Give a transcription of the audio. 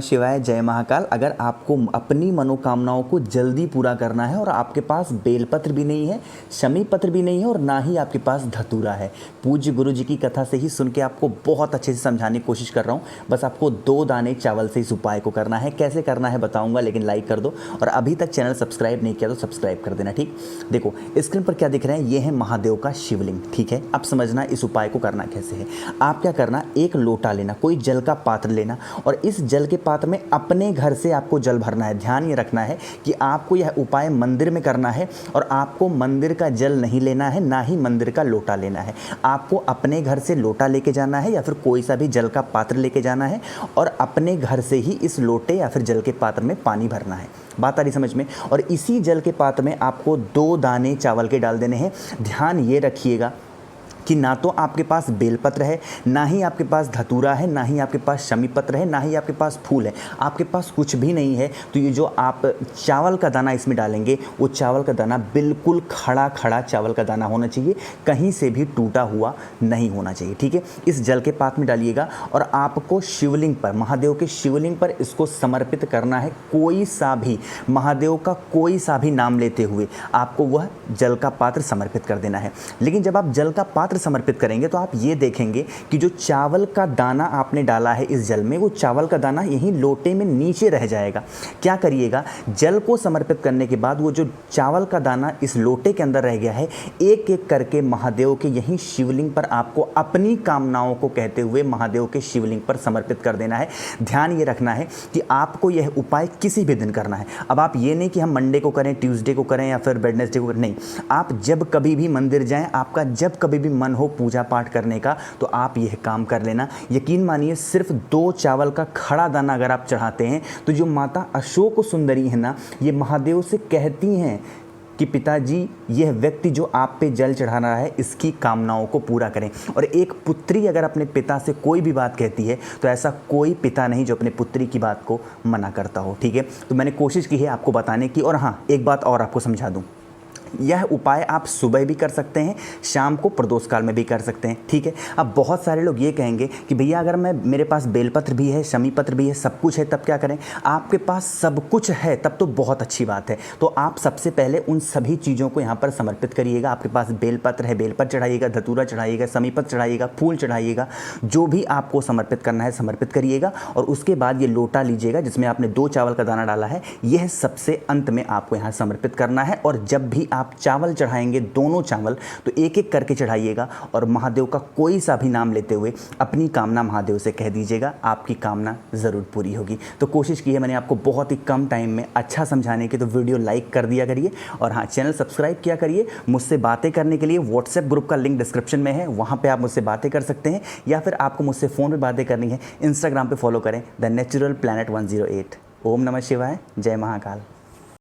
शिवाय जय महाकाल। अगर आपको अपनी मनोकामनाओं को जल्दी पूरा करना है और आपके पास बेलपत्र भी नहीं है, शमी पत्र भी नहीं है और ना ही आपके पास धतूरा है, पूज्य गुरु जी की कथा से ही सुन के आपको बहुत अच्छे से समझाने की कोशिश कर रहा हूँ। बस आपको 2 दाने चावल से इस उपाय को करना है। कैसे करना है बताऊँगा, लेकिन लाइक कर दो और अभी तक चैनल सब्सक्राइब नहीं किया तो सब्सक्राइब कर देना। ठीक, देखो स्क्रीन पर क्या दिख रहा है, ये है महादेव का शिवलिंग। ठीक है, अब समझना इस उपाय को करना कैसे है। आप क्या करना, एक लोटा लेना, कोई जल का पात्र लेना और इस जल के पात्र में अपने घर से आपको जल भरना है। ध्यान ये रखना है कि आपको यह उपाय मंदिर में करना है और आपको मंदिर का जल नहीं लेना है, ना ही मंदिर का लोटा लेना है। आपको अपने घर से लोटा लेके जाना है या फिर कोई सा भी जल का पात्र लेके जाना है और अपने घर से ही इस लोटे या फिर जल के पात्र में पानी भरना है। बात आ रही समझ में। और इसी जल के पात्र में आपको 2 दाने चावल के डाल देने हैं। ध्यान ये रखिएगा कि ना तो आपके पास बेलपत्र है, ना ही आपके पास धतूरा है, ना ही आपके पास शमी पत्र है, ना ही आपके पास फूल है। आपके पास कुछ भी नहीं है। तो ये जो आप चावल का दाना इसमें डालेंगे, वो चावल का दाना बिल्कुल खड़ा खड़ा चावल का दाना होना चाहिए, कहीं से भी टूटा हुआ नहीं होना चाहिए। ठीक है, इस जल के पात्र में डालिएगा और आपको शिवलिंग पर, महादेव के शिवलिंग पर इसको समर्पित करना है। कोई सा भी महादेव का कोई सा भी नाम लेते हुए आपको वह जल का पात्र समर्पित कर देना है। लेकिन जब आप जल का पात्र समर्पित करेंगे तो आप ये देखेंगे कि जो चावल का दाना आपने डाला है इस जल में, वो चावल का दाना यहीं लोटे में नीचे रह जाएगा। क्या करिएगा, जल को समर्पित करने के बाद वो जो चावल का दाना इस लोटे के अंदर रह गया है, एक एक करके महादेव के यहीं शिवलिंग पर आपको अपनी कामनाओं को कहते हुए महादेव के शिवलिंग पर समर्पित कर देना है। ध्यान ये रखना है कि आपको यह उपाय किसी भी दिन करना है। अब आप ये नहीं कि हम मंडे को करें, ट्यूसडे को करें या फिर वेडनेसडे को करें, नहीं। आप जब कभी भी मंदिर जाएं, आपका जब कभी भी मन हो पूजा पाठ करने का, तो आप यह काम कर लेना। यकीन मानिए, सिर्फ 2 चावल का खड़ा दाना अगर आप चढ़ाते हैं तो जो माता अशोक सुंदरी है ना, ये महादेव से कहती हैं कि पिताजी, यह व्यक्ति जो आप पे जल चढ़ा रहा है, इसकी कामनाओं को पूरा करें। और एक पुत्री अगर अपने पिता से कोई भी बात कहती है तो ऐसा कोई पिता नहीं जो अपने पुत्री की बात को मना करता हो। ठीक है, तो मैंने कोशिश की है आपको बताने की। और हाँ, एक बात और आपको समझा दूँ, यह उपाय आप सुबह भी कर सकते हैं, शाम को प्रदोष काल में भी कर सकते हैं। ठीक है, अब बहुत सारे लोग ये कहेंगे कि भैया अगर मेरे पास बेलपत्र भी है, शमी पत्र भी है, सब कुछ है, तब क्या करें। आपके पास सब कुछ है तब तो बहुत अच्छी बात है। तो आप सबसे पहले उन सभी चीज़ों को यहाँ पर समर्पित करिएगा। आपके पास बेलपत्र है, बेलपत्र चढ़ाइएगा, धतूरा चढ़ाइएगा, शमी पत्र चढ़ाइएगा, फूल चढ़ाइएगा, जो भी आपको समर्पित करना है समर्पित करिएगा। और उसके बाद ये लोटा लीजिएगा जिसमें आपने 2 चावल का दाना डाला है, यह सबसे अंत में आपको यहाँ समर्पित करना है। और जब भी आप चावल चढ़ाएंगे, दोनों चावल, तो एक एक करके चढ़ाइएगा और महादेव का कोई सा भी नाम लेते हुए अपनी कामना महादेव से कह दीजिएगा, आपकी कामना ज़रूर पूरी होगी। तो कोशिश की है मैंने आपको बहुत ही कम टाइम में अच्छा समझाने की, तो वीडियो लाइक कर दिया करिए और हाँ, चैनल सब्सक्राइब किया करिए। मुझसे बातें करने के लिए व्हाट्सएप ग्रुप का लिंक डिस्क्रिप्शन में है, वहाँ पर आप मुझसे बातें कर सकते हैं, या फिर आपको मुझसे फ़ोन पर बातें करनी है, इंस्टाग्राम पर फॉलो करें द नेचुरल प्लैनेट 108। ओम नमः शिवाय, जय महाकाल।